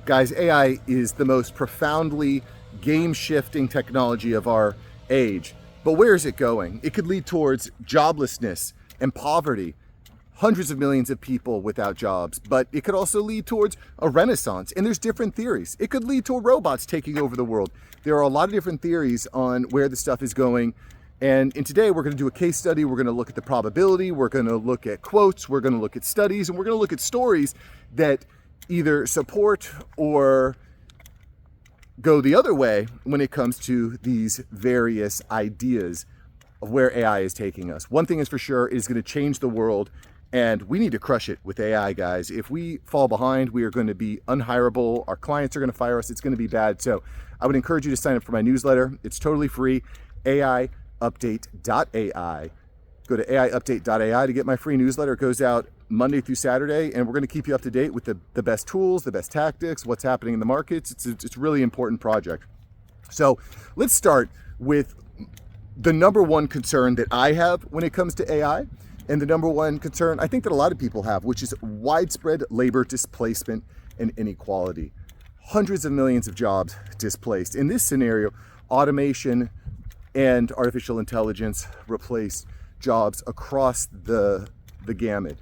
Guys, AI is the most profoundly game-shifting technology of our age. But where is it going? It could lead towards joblessness and poverty, hundreds of millions of people without jobs, but it could also lead towards a renaissance. And there's different theories. It could lead to robots taking over the world. There are a lot of different theories on where the stuff is going. And today we're going to do a case study. We're going to look at the probability. We're going to look at quotes. We're going to look at studies, and we're going to look at stories that either support or go the other way when it comes to these various ideas of where AI is taking us. One thing is for sure, it is going to change the world, and we need to crush it with AI, guys. If we fall behind, we are going to be unhireable. Our clients are going to fire us. It's going to be bad. So I would encourage you to sign up for my newsletter. It's totally free, AI-update.ai. Go to AI-update.ai to get my free newsletter. It goes out Monday through Saturday, and we're going to keep you up to date with the best tools, the best tactics, what's happening in the markets. It's a really important project. So let's start with the number one concern that I have when it comes to AI, and the number one concern I think that a lot of people have, which is widespread labor displacement and inequality. Hundreds of millions of jobs displaced. In this scenario, automation and artificial intelligence replace jobs across the gamut.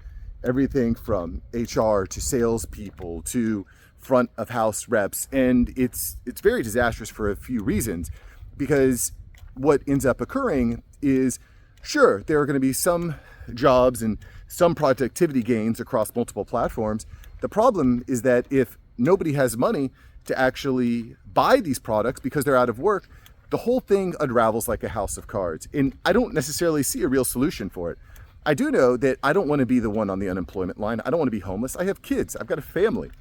Everything from HR to salespeople to front of house reps. And it's very disastrous for a few reasons, because what ends up occurring is, sure, there are going to be some jobs and some productivity gains across multiple platforms. The problem is that if nobody has money to actually buy these products because they're out of work, the whole thing unravels like a house of cards. And I don't necessarily see a real solution for it. I do know that I don't want to be the one on the unemployment line. I don't want to be homeless. I have kids. I've got a family.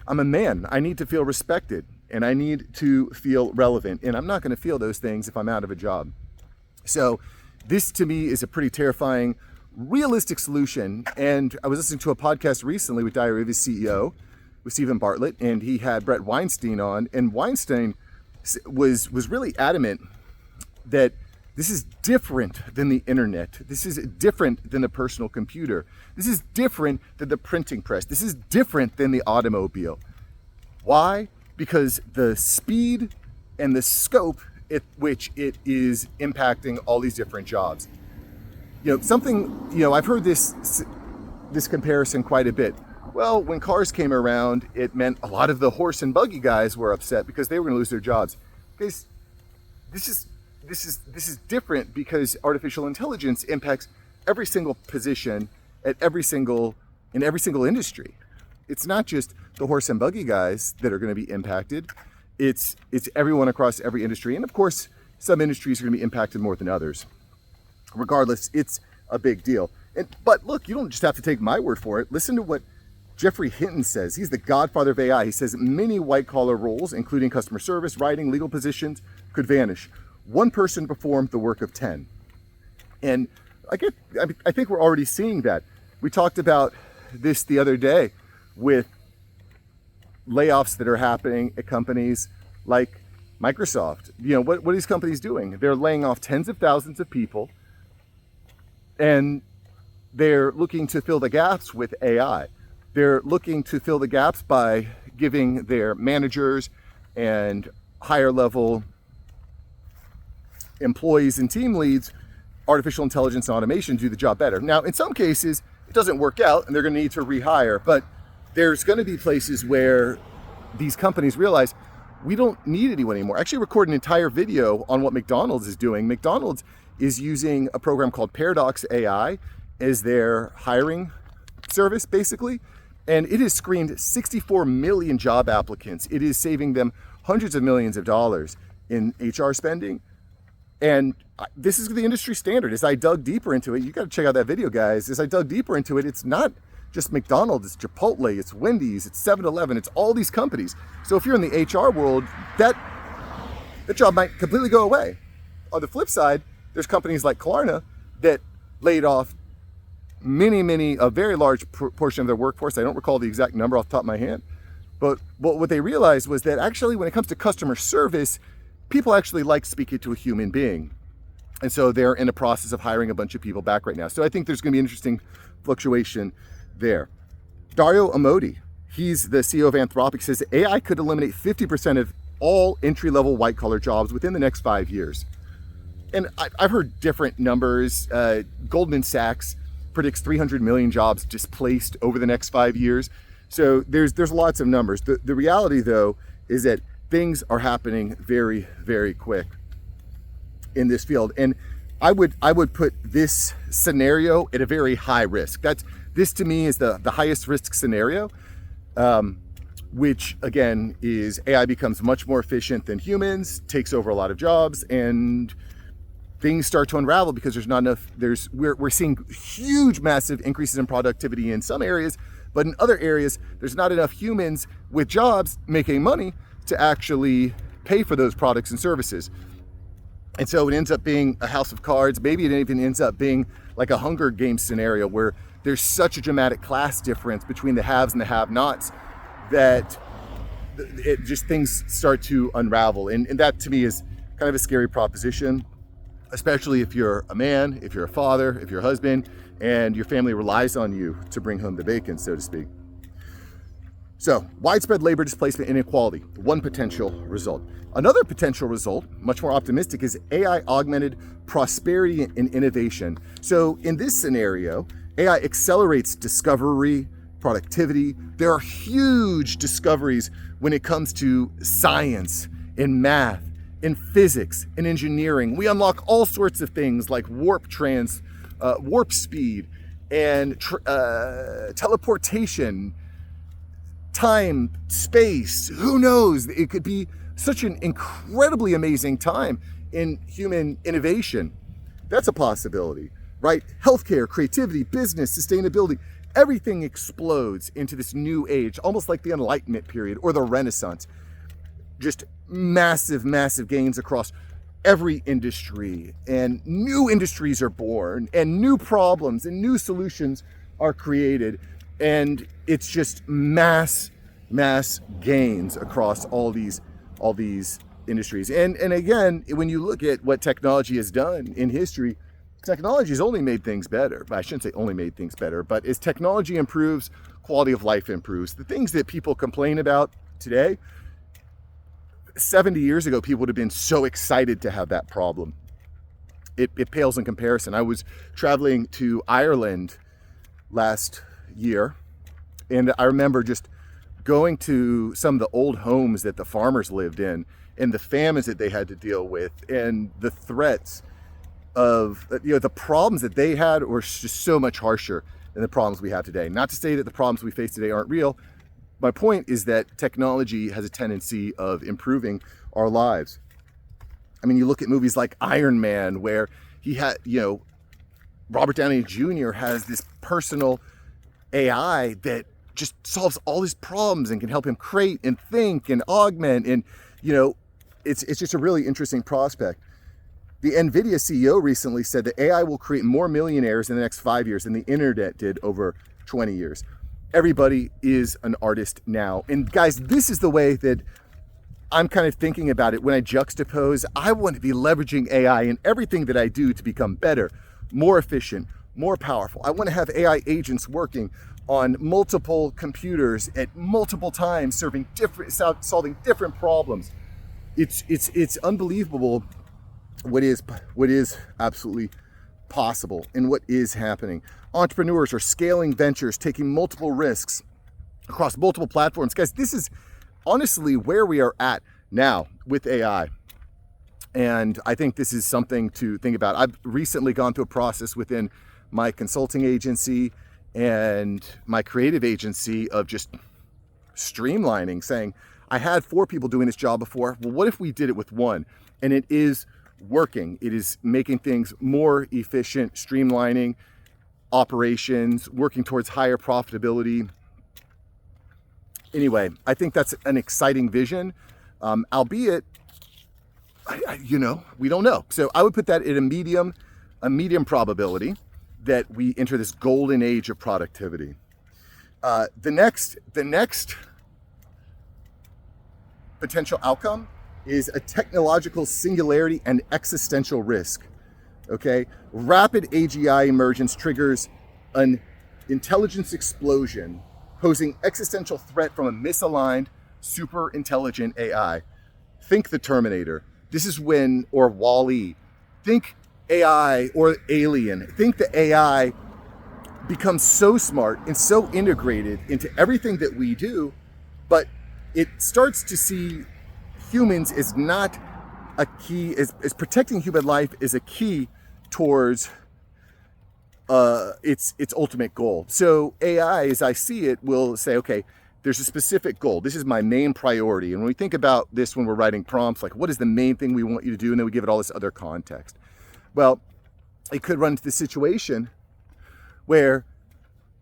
I'm a man. I need to feel respected, and I need to feel relevant. And I'm not going to feel those things if I'm out of a job. So this to me is a pretty terrifying, realistic solution. And I was listening to a podcast recently with Diary of his CEO, with Stephen Bartlett, and he had Brett Weinstein on. And Weinstein was really adamant that this is different than the internet. This is different than the personal computer. This is different than the printing press. This is different than the automobile. Why? Because the speed and the scope at which it is impacting all these different jobs. I've heard this comparison quite a bit. Well, when cars came around, it meant a lot of the horse and buggy guys were upset because they were going to lose their jobs. Guys, this is different because artificial intelligence impacts every single position in every single industry. It's not just the horse and buggy guys that are going to be impacted. It's everyone across every industry. And of course, some industries are going to be impacted more than others. Regardless, it's a big deal. But look, you don't just have to take my word for it. Listen to what Geoffrey Hinton says. He's the godfather of AI. He says many white-collar roles, including customer service, writing, legal positions, could vanish. One person performed the work of 10. And I think we're already seeing that. We talked about this the other day with layoffs that are happening at companies like Microsoft. What are these companies doing? They're laying off tens of thousands of people, and they're looking to fill the gaps with AI. They're looking to fill the gaps by giving their managers and higher level employees and team leads artificial intelligence and automation to do the job better. Now, in some cases, it doesn't work out and they're going to need to rehire, but there's going to be places where these companies realize we don't need anyone anymore. I actually recorded an entire video on what McDonald's is doing. McDonald's is using a program called Paradox AI as their hiring service, basically. And it has screened 64 million job applicants. It is saving them hundreds of millions of dollars in HR spending. And this is the industry standard. As I dug deeper into it, you got to check out that video, guys. As I dug deeper into it, it's not just McDonald's, it's Chipotle, it's Wendy's, it's 7-Eleven, it's all these companies. So if you're in the HR world, that job might completely go away. On the flip side, there's companies like Klarna that laid off a very large portion of their workforce. I don't recall the exact number off the top of my head. But what they realized was that actually when it comes to customer service, people actually like speaking to a human being. And so they're in a process of hiring a bunch of people back right now. So I think there's going to be an interesting fluctuation there. Dario Amodei, He's the CEO of Anthropic, says AI could eliminate 50% of all entry-level white-collar jobs within the next 5 years. And I've heard different numbers. Goldman Sachs predicts 300 million jobs displaced over the next 5 years. So there's lots of numbers. The reality, though, is that things are happening very, very quick in this field. And I would put this scenario at a very high risk. This to me is the highest risk scenario, which again is AI becomes much more efficient than humans, takes over a lot of jobs, and things start to unravel because there's not enough. We're seeing huge, massive increases in productivity in some areas, but in other areas, there's not enough humans with jobs making money to actually pay for those products and services. And so it ends up being a house of cards. Maybe it even ends up being like a Hunger Games scenario where there's such a dramatic class difference between the haves and the have-nots that it just things start to unravel. And that to me is kind of a scary proposition, especially if you're a man, if you're a father, if you're a husband, and your family relies on you to bring home the bacon, so to speak. So, widespread labor displacement and inequality, one potential result. Another potential result, much more optimistic, is AI-augmented prosperity and innovation. So in this scenario, AI accelerates discovery, productivity. There are huge discoveries when it comes to science, in math, in physics, in engineering. We unlock all sorts of things like warp speed, and teleportation, time, space, who knows? It could be such an incredibly amazing time in human innovation. That's a possibility, right? Healthcare, creativity, business, sustainability, everything explodes into this new age, almost like the Enlightenment period or the Renaissance. Just massive, massive gains across every industry, and new industries are born, and new problems and new solutions are created, and it's just mass gains across all these industries. And again, when you look at what technology has done in history, technology has only made things better. I shouldn't say only made things better, but as technology improves, quality of life improves. The things that people complain about today, 70 years ago, people would have been so excited to have that problem. It pales in comparison. I was traveling to Ireland last year, and I remember just going to some of the old homes that the farmers lived in, and the famines that they had to deal with, and the threats of, the problems that they had were just so much harsher than the problems we have today. Not to say that the problems we face today aren't real. My point is that technology has a tendency of improving our lives. I mean, you look at movies like Iron Man, where he had, Robert Downey Jr. has this personal AI that just solves all his problems and can help him create and think and augment. And, it's just a really interesting prospect. The NVIDIA CEO recently said that AI will create more millionaires in the next 5 years than the internet did over 20 years. Everybody is an artist now. And guys, this is the way that I'm kind of thinking about it when I juxtapose. I want to be leveraging AI in everything that I do to become better, more efficient, more powerful. I want to have AI agents working on multiple computers at multiple times, solving different problems. It's unbelievable what is absolutely possible and what is happening. Entrepreneurs are scaling ventures, taking multiple risks across multiple platforms. Guys, this is honestly where we are at now with AI. And I think this is something to think about. I've recently gone through a process within my consulting agency and my creative agency of just streamlining, saying, I had 4 people doing this job before. Well, what if we did it with 1? And it is working. It is making things more efficient, streamlining operations, working towards higher profitability. Anyway, I think that's an exciting vision, albeit, we don't know. So I would put that at a medium probability that we enter this golden age of productivity. The next potential outcome is a technological singularity and existential risk. Okay, rapid AGI emergence triggers an intelligence explosion posing existential threat from a misaligned, super intelligent AI. Think the Terminator. This is when, or Wall-E. Think AI or Alien. Think the AI becomes so smart and so integrated into everything that we do, but it starts to see humans as not a key, as protecting human life is a key towards its ultimate goal. So AI, as I see it, will say, okay, there's a specific goal. This is my main priority. And when we think about this, when we're writing prompts, like what is the main thing we want you to do? And then we give it all this other context. Well, it could run into the situation where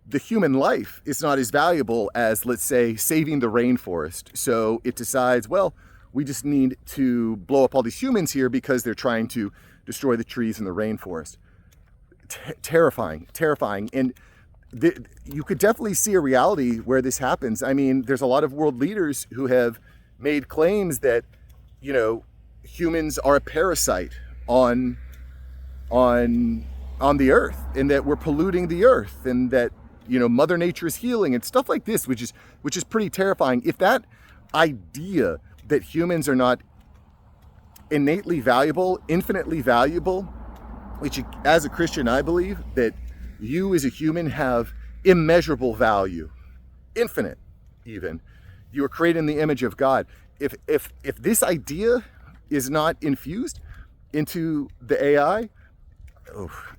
the human life is not as valuable as, let's say, saving the rainforest. So it decides, well, we just need to blow up all these humans here because they're trying to destroy the trees in the rainforest. Terrifying. And you could definitely see a reality where this happens. I mean, there's a lot of world leaders who have made claims that, you know, humans are a parasite on the earth, and that we're polluting the earth, and that, you know, Mother Nature is healing and stuff like this, which is pretty terrifying. If that idea that humans are not innately valuable, infinitely valuable, which as a Christian, I believe that you as a human have immeasurable value, infinite even. You are created in the image of God. If this idea is not infused into the AI,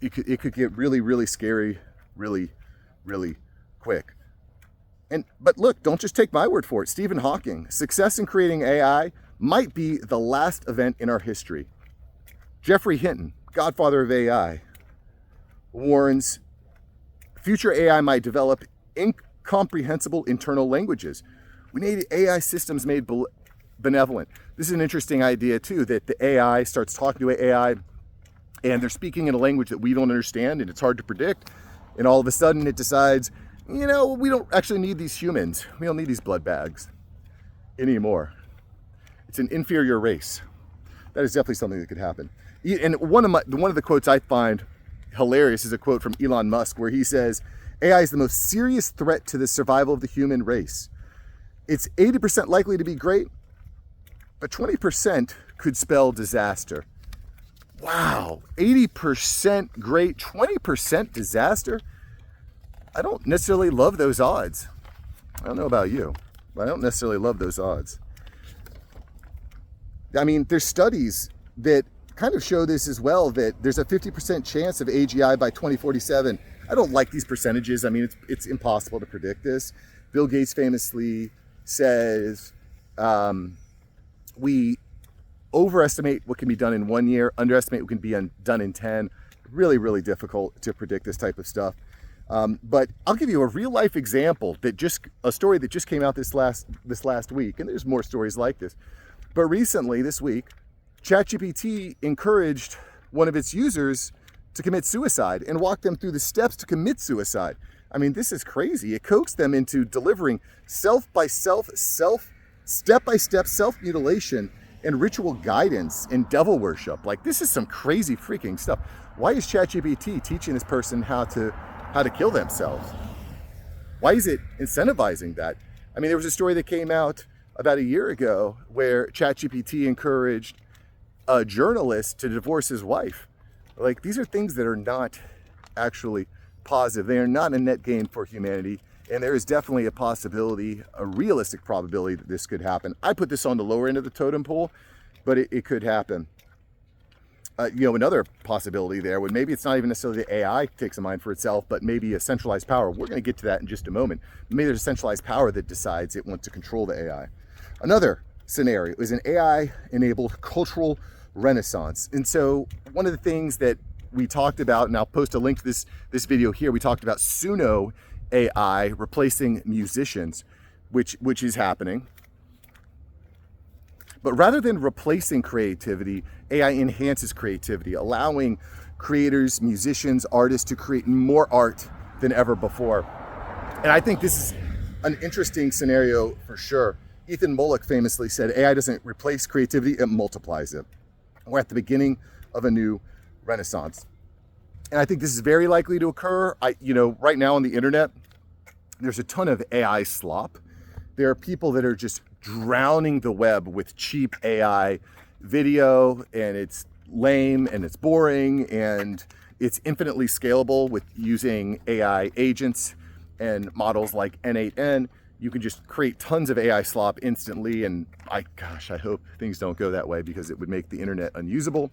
it could get really, really scary, really, really quick. But look, don't just take my word for it. Stephen Hawking, success in creating AI might be the last event in our history. Geoffrey Hinton, godfather of AI, warns future AI might develop incomprehensible internal languages. We need AI systems made benevolent. This is an interesting idea too, that the AI starts talking to AI and they're speaking in a language that we don't understand and it's hard to predict. And all of a sudden it decides, you know, we don't actually need these humans. We don't need these blood bags anymore. It's an inferior race. That is definitely something that could happen. And one of the quotes I find hilarious is a quote from Elon Musk where he says, AI is the most serious threat to the survival of the human race. It's 80% likely to be great, but 20% could spell disaster. Wow, 80% great, 20% disaster? I don't necessarily love those odds. I don't know about you, but I don't necessarily love those odds. I mean, there's studies that kind of show this as well, that there's a 50% chance of AGI by 2047. I don't like these percentages. I mean, it's impossible to predict this. Bill Gates famously says, we overestimate what can be done in 1 year, underestimate what can be done in 10. Really, really difficult to predict this type of stuff. But I'll give you a real life example a story that just came out this last week, and there's more stories like this. But recently, this week, ChatGPT encouraged one of its users to commit suicide and walked them through the steps to commit suicide. I mean, this is crazy. It coaxed them into delivering step-by-step self-mutilation and ritual guidance and devil worship. Like, this is some crazy freaking stuff. Why is ChatGPT teaching this person how to kill themselves? Why is it incentivizing that? I mean, there was a story that came out about a year ago where ChatGPT encouraged a journalist to divorce his wife. Like, these are things that are not actually positive. They are not a net gain for humanity. And there is definitely a possibility, a realistic probability that this could happen. I put this on the lower end of the totem pole, but it could happen. Another possibility there would, maybe it's not even necessarily the AI takes a mind for itself, but maybe a centralized power. We're going to get to that in just a moment. Maybe there's a centralized power that decides it wants to control the AI. Another scenario is an AI-enabled cultural renaissance. And so one of the things that we talked about, and I'll post a link to this video here, we talked about Suno AI replacing musicians, which is happening. But rather than replacing creativity, AI enhances creativity, allowing creators, musicians, artists to create more art than ever before. And I think this is an interesting scenario for sure. Ethan Mollick famously said, AI doesn't replace creativity, it multiplies it. We're at the beginning of a new renaissance. And I think this is very likely to occur. Right now on the internet, there's a ton of AI slop. There are people that are just drowning the web with cheap AI video, and it's lame and it's boring and it's infinitely scalable with using AI agents and models like N8N. You can just create tons of AI slop instantly, and I hope things don't go that way because it would make the internet unusable.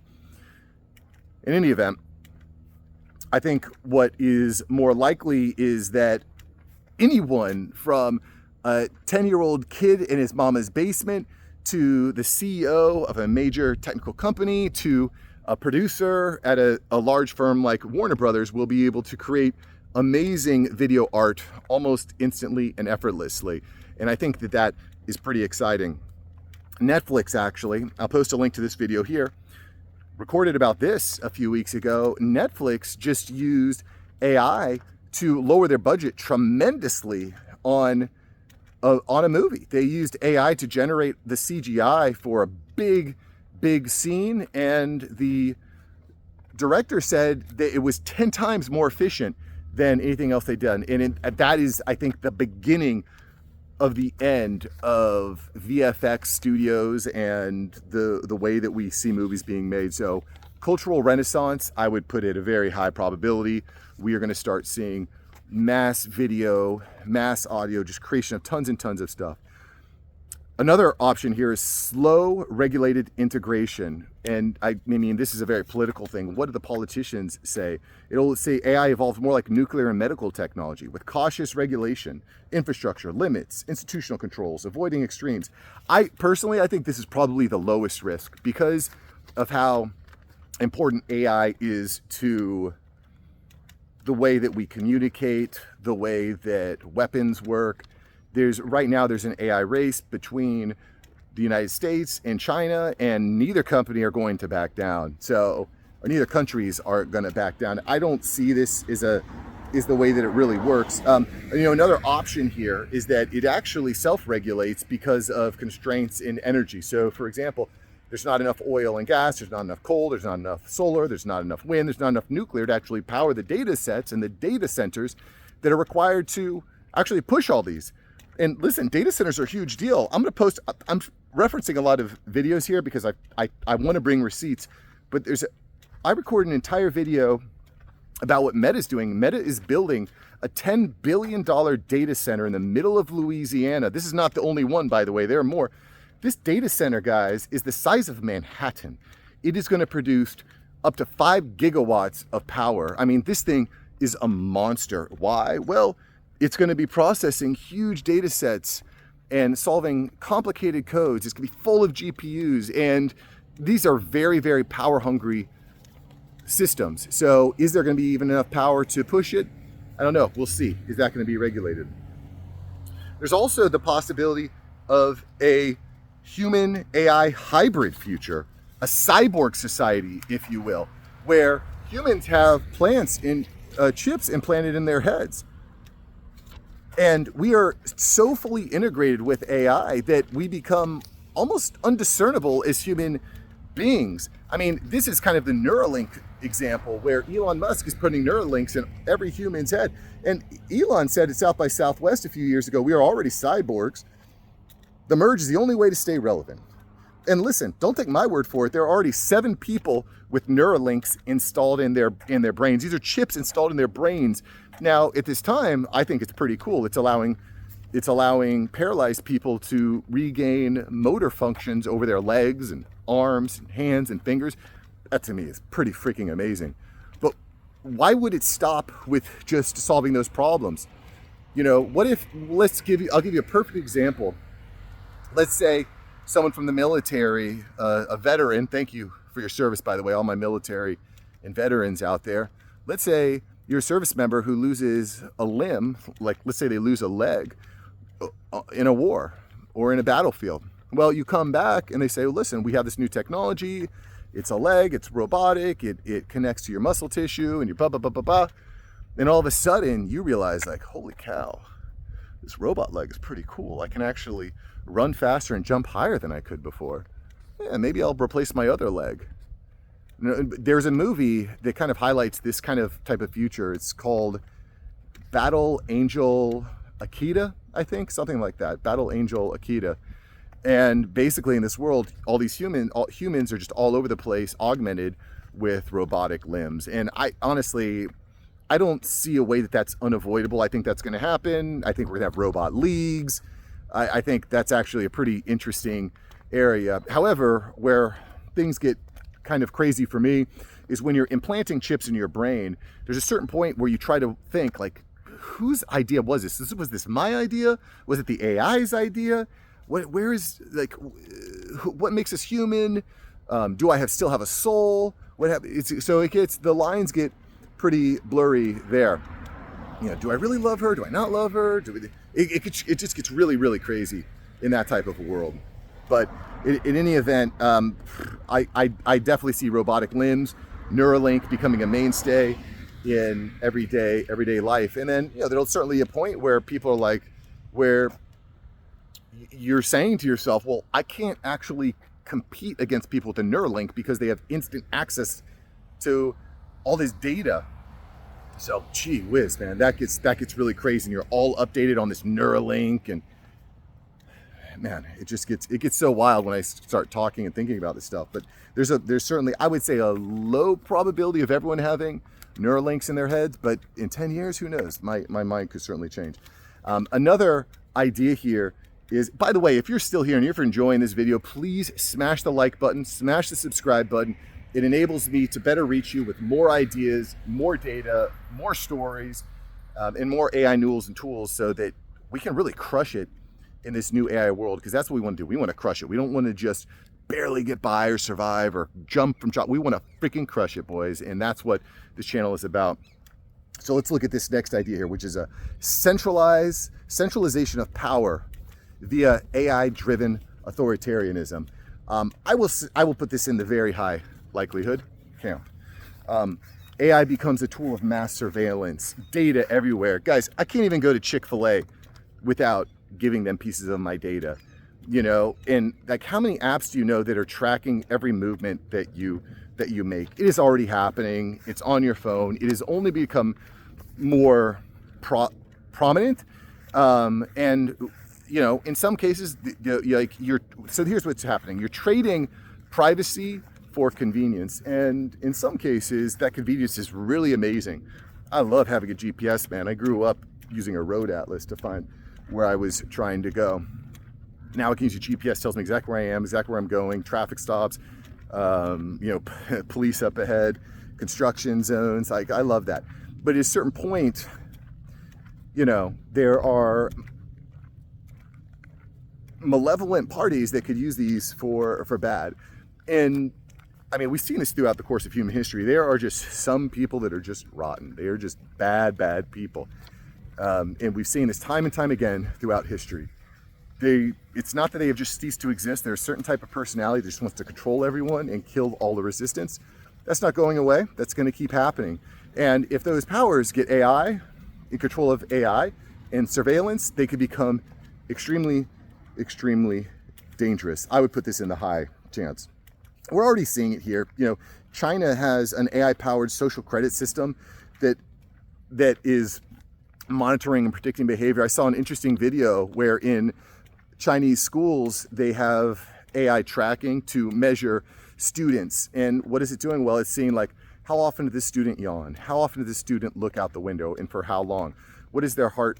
In any event, I think what is more likely is that anyone from a 10-year-old kid in his mama's basement to the CEO of a major technical company to a producer at a large firm like Warner Brothers will be able to create amazing video art almost instantly and effortlessly. And I think that that is pretty exciting. Netflix, actually, I'll post a link to this video here, recorded about this a few weeks ago. Netflix just used AI to lower their budget tremendously on a movie. They used AI to generate the CGI for a big scene, and the director said that it was 10 times more efficient than anything else they'd done. And that is, I think, the beginning of the end of VFX studios and the way that we see movies being made. So cultural renaissance, I would put it a very high probability. We are going to start seeing mass video, mass audio, just creation of tons and tons of stuff. Another option here is slow regulated integration. And I mean, this is a very political thing. What do the politicians say? It'll say AI evolves more like nuclear and medical technology with cautious regulation, infrastructure, limits, institutional controls, avoiding extremes. I think this is probably the lowest risk because of how important AI is to the way that we communicate, the way that weapons work. Right now there's an AI race between the United States and China, and neither company are going to back down. So, or neither countries are going to back down. I don't see this is the way that it really works. Another option here is that it actually self-regulates because of constraints in energy. So, for example, there's not enough oil and gas, there's not enough coal, there's not enough solar, there's not enough wind, there's not enough nuclear to actually power the data sets and the data centers that are required to actually push all these. And listen, data centers are a huge deal. I'm referencing a lot of videos here because I want to bring receipts, but I recorded an entire video about what Meta's doing. Meta is building a $10 billion data center in the middle of Louisiana. This is not the only one, by the way, there are more. This data center, guys, is the size of Manhattan. It is going to produce up to 5 gigawatts of power. I mean, this thing is a monster. Why? Well, it's going to be processing huge data sets and solving complicated codes. It's going to be full of GPUs, and these are very, very power-hungry systems. So is there going to be even enough power to push it? I don't know. We'll see. Is that going to be regulated? There's also the possibility of a human AI hybrid future, a cyborg society, if you will, where humans have plants in chips implanted in their heads. And we are so fully integrated with AI that we become almost undiscernible as human beings. I mean, this is kind of the Neuralink example where Elon Musk is putting Neuralinks in every human's head. And Elon said at South by Southwest a few years ago, we are already cyborgs. The merge is the only way to stay relevant. And listen, don't take my word for it. There are already 7 people with Neuralinks installed in their brains. These are chips installed in their brains. Now, at this time, I think it's pretty cool. It's allowing paralyzed people to regain motor functions over their legs and arms and hands and fingers. That to me is pretty freaking amazing. But why would it stop with just solving those problems? What if, I'll give you a perfect example. Let's say someone from the military, a veteran, thank you for your service, by the way, all my military and veterans out there. Let's say you're a service member who loses a limb, like let's say they lose a leg in a war or in a battlefield. Well, you come back and they say, well, listen, we have this new technology. It's a leg, it's robotic, it connects to your muscle tissue and your blah, blah, blah, blah, blah. And all of a sudden you realize like, holy cow, this robot leg is pretty cool. I can actually run faster and jump higher than I could before. Yeah, maybe I'll replace my other leg. There's a movie that kind of highlights this kind of type of future. It's called Battle Angel Akita, I think, something like that, Battle Angel Akita. And basically in this world, all these humans are just all over the place, augmented with robotic limbs. And I honestly, I don't see a way that that's unavoidable. I think that's going to happen. I think we're going to have robot leagues. I think that's actually a pretty interesting area. However, where things get kind of crazy for me is when you're implanting chips in your brain, there's a certain point where you try to think like, whose idea was this? Was this my idea? Was it the AI's idea? Where is, like, what makes us human? Do I still have a soul? What happens? So the lines get pretty blurry there. You know, do I really love her? Do I not love her? It just gets really, really crazy in that type of a world. But in any event, I definitely see robotic limbs, Neuralink becoming a mainstay in everyday life. And then, you know, there'll certainly be a point where people are like, where you're saying to yourself, well, I can't actually compete against people with a Neuralink because they have instant access to all this data. So, gee whiz, man, that gets really crazy, and you're all updated on this Neuralink, and man, it gets so wild when I start talking and thinking about this stuff. But there's certainly, I would say, a low probability of everyone having Neuralinks in their heads, but in 10 years, who knows? My mind could certainly change. Another idea here is, by the way, if you're still here and you're enjoying this video, please smash the like button, smash the subscribe button. It enables me to better reach you with more ideas, more data, more stories, and more AI news and tools so that we can really crush it in this new AI world, because that's what we want to do. We want to crush it. We don't want to just barely get by or survive or jump from job. We want to freaking crush it, boys. And that's what this channel is about. So let's look at this next idea here, which is a centralization of power via AI-driven authoritarianism. I will put this in the very high likelihood camp. AI becomes a tool of mass surveillance, data everywhere. Guys, I can't even go to Chick-fil-A without giving them pieces of my data, you know. And like, how many apps do you know that are tracking every movement that you make? It is already happening. It's on your phone. It has only become more prominent, and you know, in some cases, so here's what's happening. You're trading privacy for convenience, and in some cases that convenience is really amazing. I love having a GPS, man. I grew up using a road atlas to find where I was trying to go. Now I can use a GPS, tells me exactly where I am, exactly where I'm going, traffic stops, you know, police up ahead, construction zones. I love that. But at a certain point, you know, there are malevolent parties that could use these for bad. And I mean, we've seen this throughout the course of human history. There are just some people that are just rotten. They are just bad people. And we've seen this time and time again throughout history. It's not that they have just ceased to exist. There's a certain type of personality that just wants to control everyone and kill all the resistance. That's not going away. That's going to keep happening. And if those powers get AI, in control of AI and surveillance, they could become extremely, extremely dangerous. I would put this in the high chance. We're already seeing it here. You know, China has an AI-powered social credit system that is monitoring and predicting behavior. I saw an interesting video where in Chinese schools, they have AI tracking to measure students. And what is it doing? Well, it's seeing like, how often did this student yawn? How often did this student look out the window, and for how long? What is their heart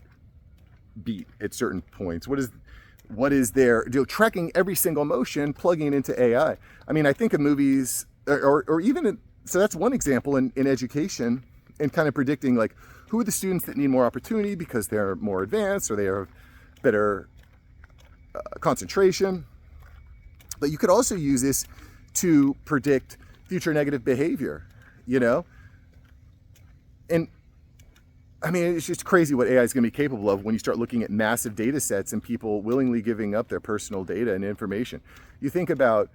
beat at certain points? What is their, you know, tracking every single motion, plugging it into AI. I mean, I think of movies, or even, so that's one example in education, and kind of predicting like, who are the students that need more opportunity because they're more advanced or they have better concentration. But you could also use this to predict future negative behavior, you know? And I mean, it's just crazy what AI is going to be capable of when you start looking at massive data sets and people willingly giving up their personal data and information. You think about,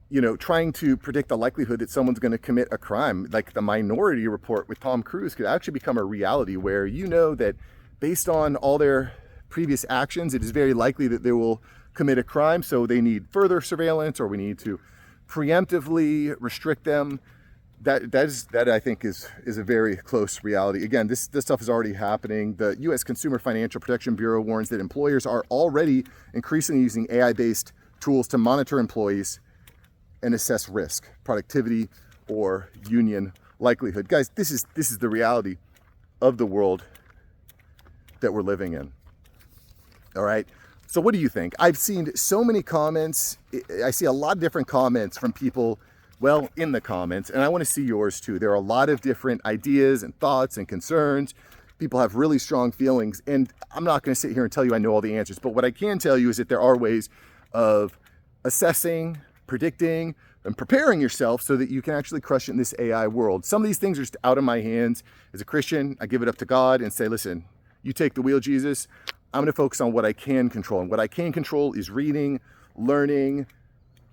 you know, trying to predict the likelihood that someone's going to commit a crime, like the Minority Report with Tom Cruise could actually become a reality where you know that based on all their previous actions, it is very likely that they will commit a crime. So they need further surveillance, or we need to preemptively restrict them. that I think is a very close reality. Again, this stuff is already happening. The U.S. Consumer Financial Protection Bureau warns that employers are already increasingly using AI-based tools to monitor employees and assess risk, productivity, or union likelihood. Guys, this is the reality of the world that we're living in. All right. So what do you think? I've seen so many comments. I see a lot of different comments from people, well, in the comments, and I want to see yours too. There are a lot of different ideas and thoughts and concerns. People have really strong feelings, and I'm not going to sit here and tell you I know all the answers, but what I can tell you is that there are ways of assessing, predicting, and preparing yourself so that you can actually crush it in this AI world. Some of these things are just out of my hands. As a Christian, I give it up to God and say, listen, you take the wheel, Jesus. I'm going to focus on what I can control. And what I can control is reading, learning,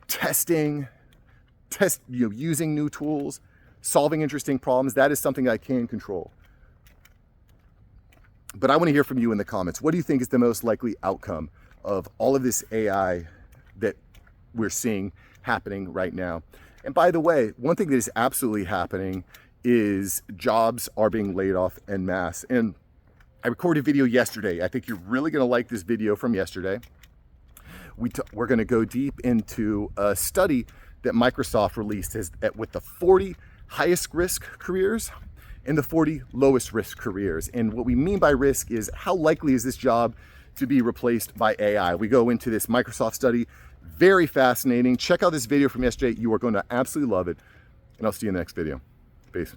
testing, using new tools, solving interesting problems. That is something I can control. But I want to hear from you in the comments. What do you think is the most likely outcome of all of this AI that we're seeing happening right now? And by the way, one thing that is absolutely happening is jobs are being laid off en masse. And I recorded a video yesterday. I think you're really going to like this video from yesterday. We're going to go deep into a study that Microsoft released with the 40 highest risk careers and the 40 lowest risk careers. And what we mean by risk is how likely is this job to be replaced by AI. We go into this Microsoft study. Very fascinating. Check out this video from yesterday. You are going to absolutely love it. And I'll see you in the next video. Peace.